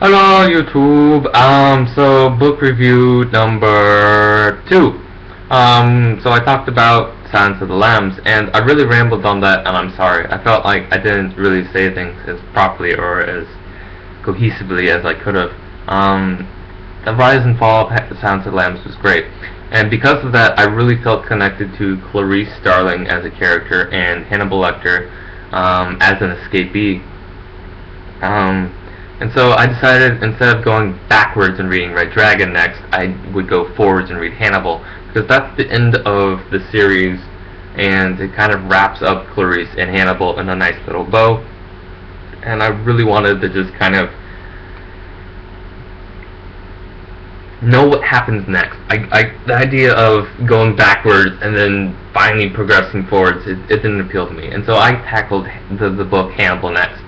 Hello YouTube. So book review number 2. So I talked about Silence of the Lambs, and I really rambled on that, and I'm sorry. I felt like I didn't really say things as properly or as cohesively as I could have. The rise and fall of Silence of the Lambs was great, and because of that, I really felt connected to Clarice Starling as a character and Hannibal Lecter as an escapee. And so I decided, instead of going backwards and reading Red Dragon next, I would go forwards and read Hannibal, because that's the end of the series, and it kind of wraps up Clarice and Hannibal in a nice little bow. And I really wanted to just kind of know what happens next. The idea of going backwards and then finally progressing forwards, it didn't appeal to me. And so I tackled the book Hannibal next.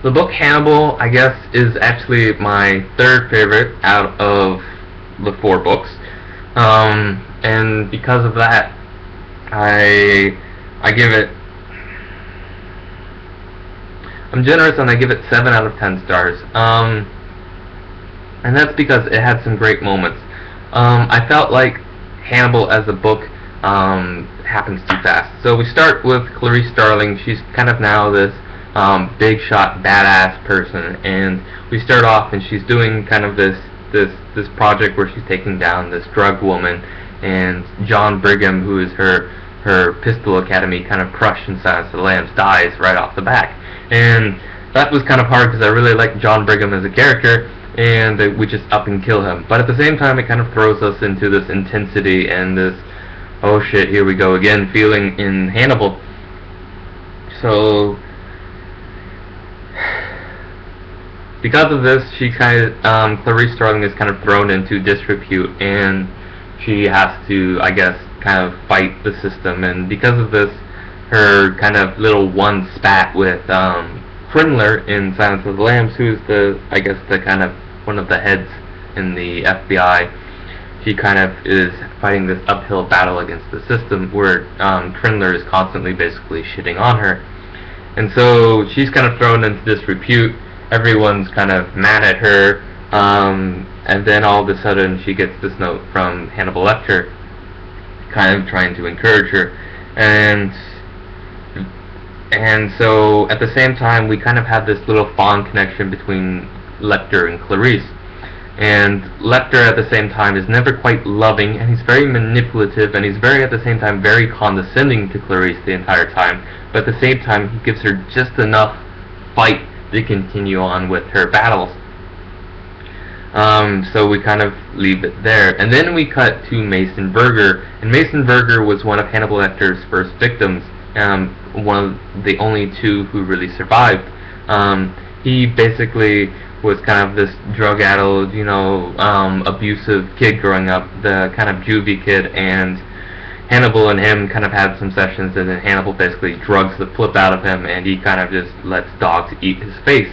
The book Hannibal, I guess, is actually my third favorite out of the 4 books, and because of that, I give it. I'm generous and I give it 7 out of 10 stars, and that's because it had some great moments. I felt like Hannibal as a book happens too fast. So we start with Clarice Starling. She's kind of now this big shot badass person, and we start off and she's doing kind of this project where she's taking down this drug woman, and John Brigham, who is her Pistol Academy kind of crush in Silence of the Lambs, dies right off the bat. And that was kind of hard because I really liked John Brigham as a character, and we just up and kill him. But at the same time, it kind of throws us into this intensity and this, oh shit, here we go again feeling in Hannibal. So because of this, she Clarice Starling is kind of thrown into disrepute, and she has to, I guess, kind of fight the system. And because of this, her kind of little one spat with Krindler in Silence of the Lambs, who's I guess the kind of one of the heads in the FBI. She kind of is fighting this uphill battle against the system, where Krindler is constantly basically shitting on her. And so she's kind of thrown into disrepute. Everyone's kind of mad at her, and then all of a sudden she gets this note from Hannibal Lecter, kind of trying to encourage her, and so at the same time we kind of have this little fond connection between Lecter and Clarice. And Lecter at the same time is never quite loving, and he's very manipulative, and he's very, at the same time, very condescending to Clarice the entire time, but at the same time he gives her just enough fight to continue on with her battles. So we kind of leave it there, and then we cut to Mason Verger, and Mason Verger was one of Hannibal Lecter's first victims, one of the only 2 who really survived. He basically was kind of this drug-addled, abusive kid growing up, the kind of juvie kid, and Hannibal and him kind of had some sessions, and then Hannibal basically drugs the flip out of him, and he kind of just lets dogs eat his face.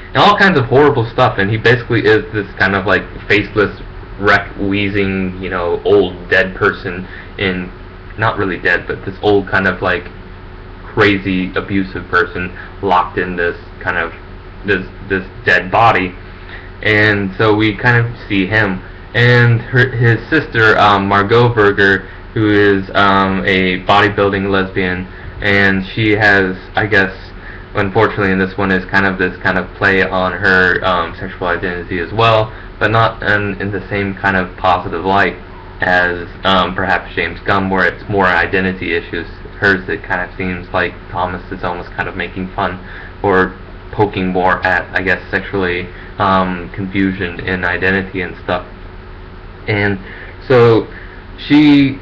And all kinds of horrible stuff, and he basically is this kind of like faceless, wheezing, old dead person not really dead, but this old kind of like crazy, abusive person locked in this kind of, this dead body. And so we kind of see him. And his sister, Margot Verger, who is a bodybuilding lesbian, and she has, I guess, unfortunately in this one, is kind of this kind of play on her sexual identity as well, but not in the same kind of positive light as perhaps James Gunn, where it's more identity issues. Hers, it kind of seems like Thomas is almost kind of making fun or poking more at, I guess, sexually confusion in identity and stuff. And so she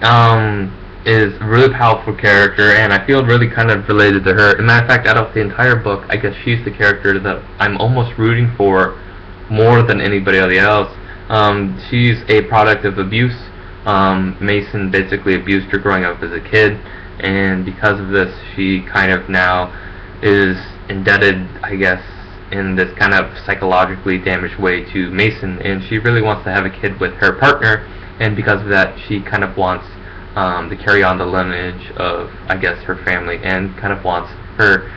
is a really powerful character, and I feel really kind of related to her. As a matter of fact, out of the entire book, I guess she's the character that I'm almost rooting for more than anybody else. She's a product of abuse. Mason basically abused her growing up as a kid, and because of this, she kind of now is indebted, I guess, in this kind of psychologically damaged way to Mason, and she really wants to have a kid with her partner, and because of that, she kind of wants to carry on the lineage of, I guess, her family, and kind of wants her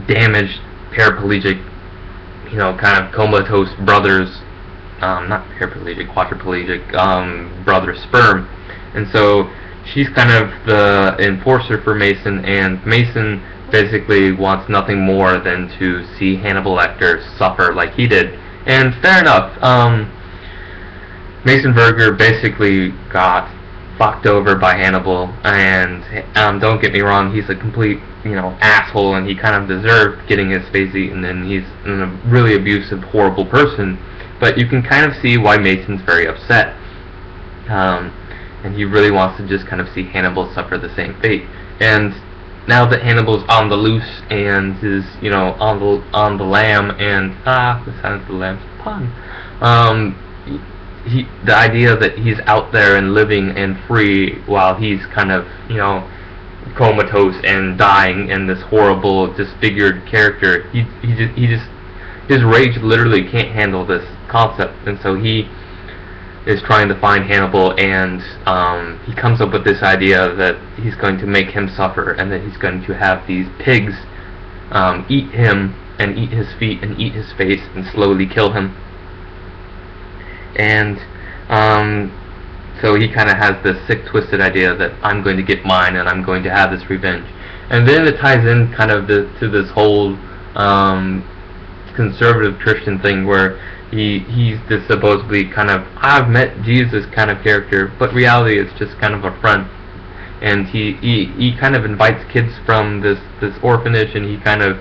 damaged, paraplegic, kind of comatose brothers, not paraplegic, quadriplegic, brother sperm. And so she's kind of the enforcer for Mason, and Mason basically wants nothing more than to see Hannibal Lecter suffer like he did. And fair enough, Mason Verger basically got fucked over by Hannibal, and don't get me wrong, he's a complete, asshole, and he kind of deserved getting his face eaten, and he's a really abusive, horrible person. But you can kind of see why Mason's very upset, and he really wants to just kind of see Hannibal suffer the same fate. And now that Hannibal's on the loose and is, on the lam, and the sound of the lamb's pun. The idea that he's out there and living and free while he's kind of, comatose and dying in this horrible, disfigured character, his rage literally can't handle this concept, and so he is trying to find Hannibal, and he comes up with this idea that he's going to make him suffer, and that he's going to have these pigs eat him and eat his feet and eat his face and slowly kill him. And so he kind of has this sick, twisted idea that I'm going to get mine and I'm going to have this revenge. And then it ties in kind of to this whole conservative Christian thing where he's this supposedly kind of I've met Jesus kind of character, but reality is just kind of a front. And he kind of invites kids from this orphanage, and he kind of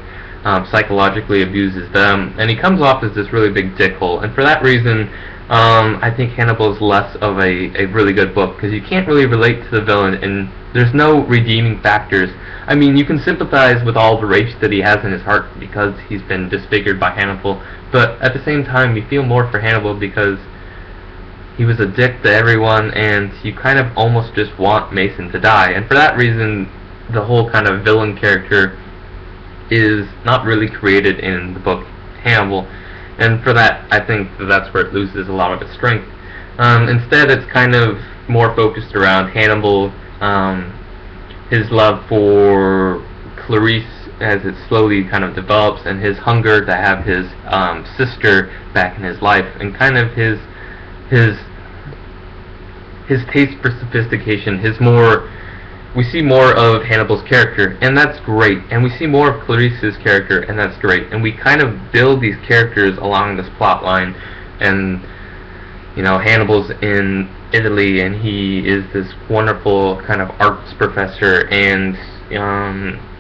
psychologically abuses them, and he comes off as this really big dickhole. And for that reason, I think Hannibal is less of a really good book, because you can't really relate to the villain, and there's no redeeming factors. I mean, you can sympathize with all the rage that he has in his heart because he's been disfigured by Hannibal, but at the same time, you feel more for Hannibal because he was a dick to everyone, and you kind of almost just want Mason to die. And for that reason, the whole kind of villain character is not really created in the book Hannibal. And for that, I think that's where it loses a lot of its strength. Instead, it's kind of more focused around Hannibal, his love for Clarice as it slowly kind of develops, and his hunger to have his sister back in his life, and kind of his taste for sophistication, we see more of Hannibal's character, and that's great, and we see more of Clarice's character, and that's great, and we kind of build these characters along this plot line. And Hannibal's in Italy, and he is this wonderful kind of arts professor, and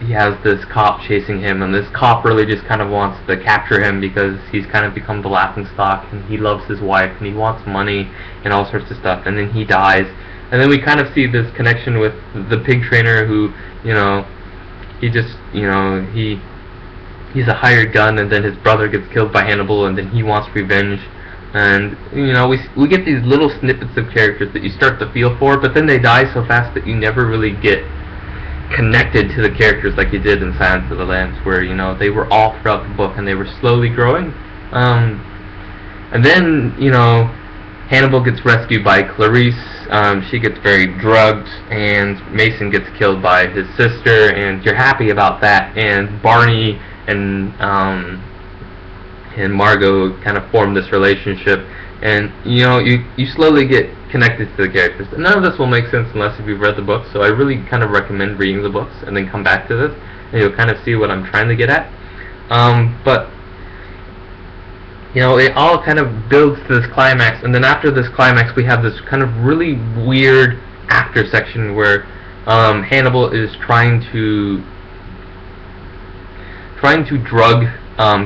he has this cop chasing him, and this cop really just kind of wants to capture him because he's kind of become the laughingstock, and he loves his wife, and he wants money and all sorts of stuff, and then he dies. And then we kind of see this connection with the pig trainer who, he just, he's a hired gun, and then his brother gets killed by Hannibal, and then he wants revenge. And, we get these little snippets of characters that you start to feel for, but then they die so fast that you never really get connected to the characters like you did in Silence of the Lambs, where, they were all throughout the book, and they were slowly growing. And then, Hannibal gets rescued by Clarice. She gets very drugged, and Mason gets killed by his sister, and you're happy about that. And Barney and Margot kind of form this relationship, and you slowly get connected to the characters. And none of this will make sense unless if you've read the book, so I really kind of recommend reading the books and then come back to this, and you'll kind of see what I'm trying to get at. But it all kind of builds to this climax, and then after this climax we have this kind of really weird after section where Hannibal is trying to drug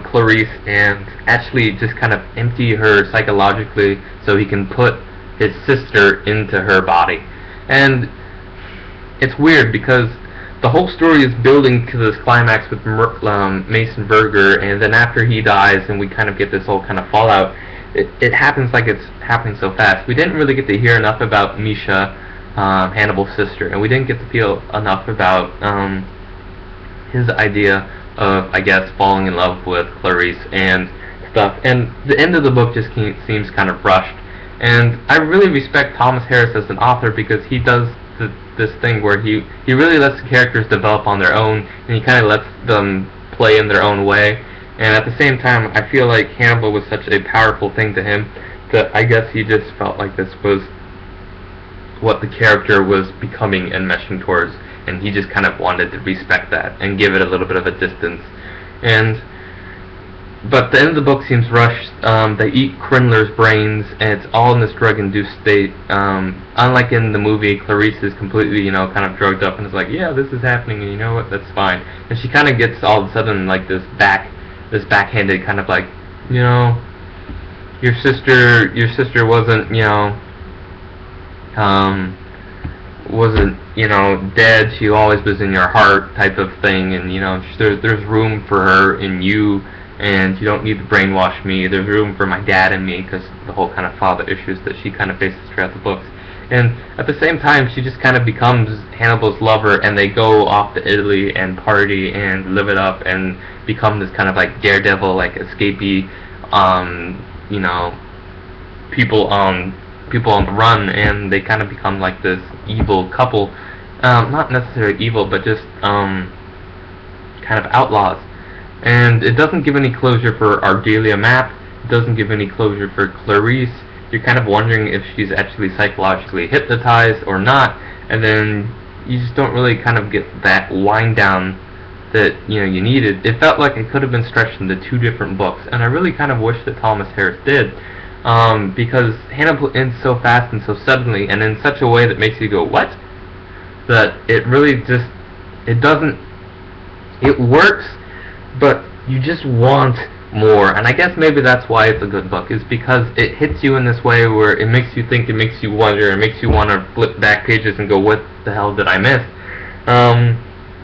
Clarice and actually just kind of empty her psychologically so he can put his sister into her body. And it's weird because the whole story is building to this climax with Mason Verger, and then after he dies and we kind of get this whole kind of fallout, it happens like it's happening so fast. We didn't really get to hear enough about Misha, Hannibal's sister, and we didn't get to feel enough about his idea of, I guess, falling in love with Clarice and stuff. And the end of the book just seems kind of rushed. And I really respect Thomas Harris as an author because he does this thing where he really lets the characters develop on their own, and he kind of lets them play in their own way. And at the same time, I feel like Hannibal was such a powerful thing to him that I guess he just felt like this was what the character was becoming and meshing towards, and he just kind of wanted to respect that and give it a little bit of a distance. But the end of the book seems rushed. They eat Krindler's brains, and it's all in this drug-induced state. Unlike in the movie, Clarice is completely, kind of drugged up and is like, yeah, this is happening, and you know what, that's fine. And she kind of gets all of a sudden like this backhanded kind of like, your sister wasn't, dead. She always was in your heart, type of thing. And there's room for her in you, and you don't need to brainwash me. There's room for my dad and me, because the whole kind of father issues that she kind of faces throughout the books. And at the same time, she just kind of becomes Hannibal's lover, and they go off to Italy and party and live it up and become this kind of like daredevil, like escapee, people on the run, and they kind of become like this evil couple. Not necessarily evil, but just kind of outlaws. And it doesn't give any closure for Ardelia Mapp. It doesn't give any closure for Clarice. You're kind of wondering if she's actually psychologically hypnotized or not, and then you just don't really kind of get that wind down that you needed. It felt like it could have been stretched into 2 different books, and I really kind of wish that Thomas Harris did, because Hannibal ends so fast and so suddenly, and in such a way that makes you go, what? That it really just, it works, but you just want more. And I guess maybe that's why it's a good book, is because it hits you in this way where it makes you think, it makes you wonder, it makes you want to flip back pages and go, what the hell did I miss?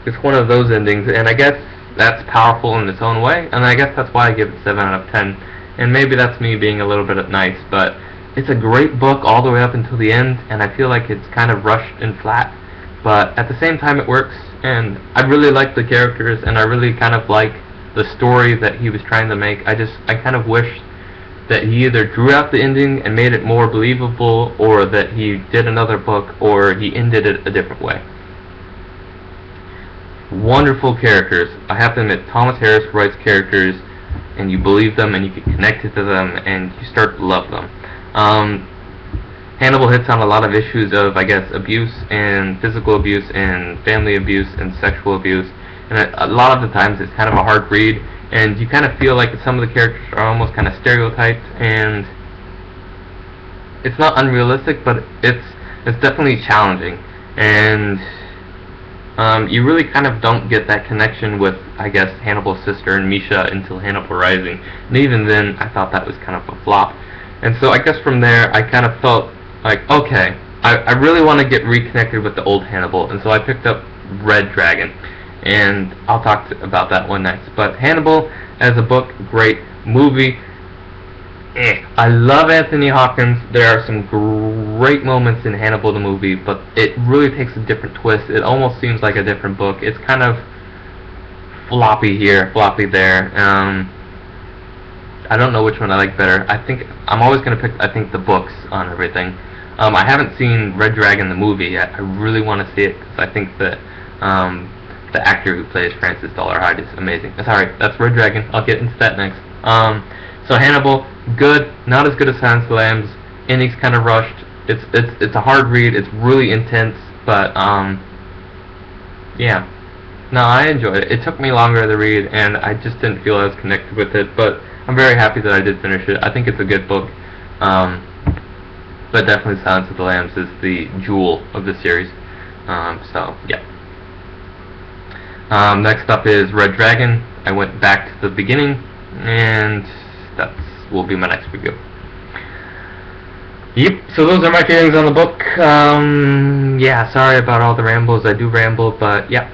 It's one of those endings, and I guess that's powerful in its own way, and I guess that's why I give it 7 out of 10. And maybe that's me being a little bit nice, but it's a great book all the way up until the end, and I feel like it's kind of rushed and flat, but at the same time it works, and I really like the characters, and I really kind of like the story that he was trying to make. I kind of wish that he either drew out the ending and made it more believable, or that he did another book, or he ended it a different way. Wonderful characters. I have to admit, Thomas Harris writes characters and you believe them and you get connected to them and you start to love them. Hannibal hits on a lot of issues of, I guess, abuse and physical abuse and family abuse and sexual abuse, and a lot of the times it's kind of a hard read, and you kind of feel like some of the characters are almost kind of stereotyped, and it's not unrealistic, but it's definitely challenging, and you really kind of don't get that connection with, I guess, Hannibal's sister and Misha until Hannibal Rising, and even then I thought that was kind of a flop. And so I guess from there I kind of felt like, okay, I really want to get reconnected with the old Hannibal, and so I picked up Red Dragon, and I'll talk about that one next. But Hannibal as a book, great. Movie, I love Anthony Hopkins. There are some great moments in Hannibal the movie, but it really takes a different twist. It almost seems like a different book. It's kind of floppy here, floppy there. I don't know which one I like better. I think I'm always going to pick, the books on everything. I haven't seen Red Dragon the movie yet. I really want to see it because I think that the actor who plays Francis Dollarhide is amazing. Sorry, that's Red Dragon. I'll get into that next. So Hannibal, good, not as good as Silence of the Lambs. Ending's kind of rushed. It's a hard read. It's really intense, but yeah. No, I enjoyed it. It took me longer to read, and I just didn't feel as connected with it. But I'm very happy that I did finish it. I think it's a good book. But definitely Silence of the Lambs is the jewel of the series. So yeah. Next up is Red Dragon. I went back to the beginning, and that will be my next review. Yep, so those are my feelings on the book. Yeah, sorry about all the rambles. I do ramble, but yeah.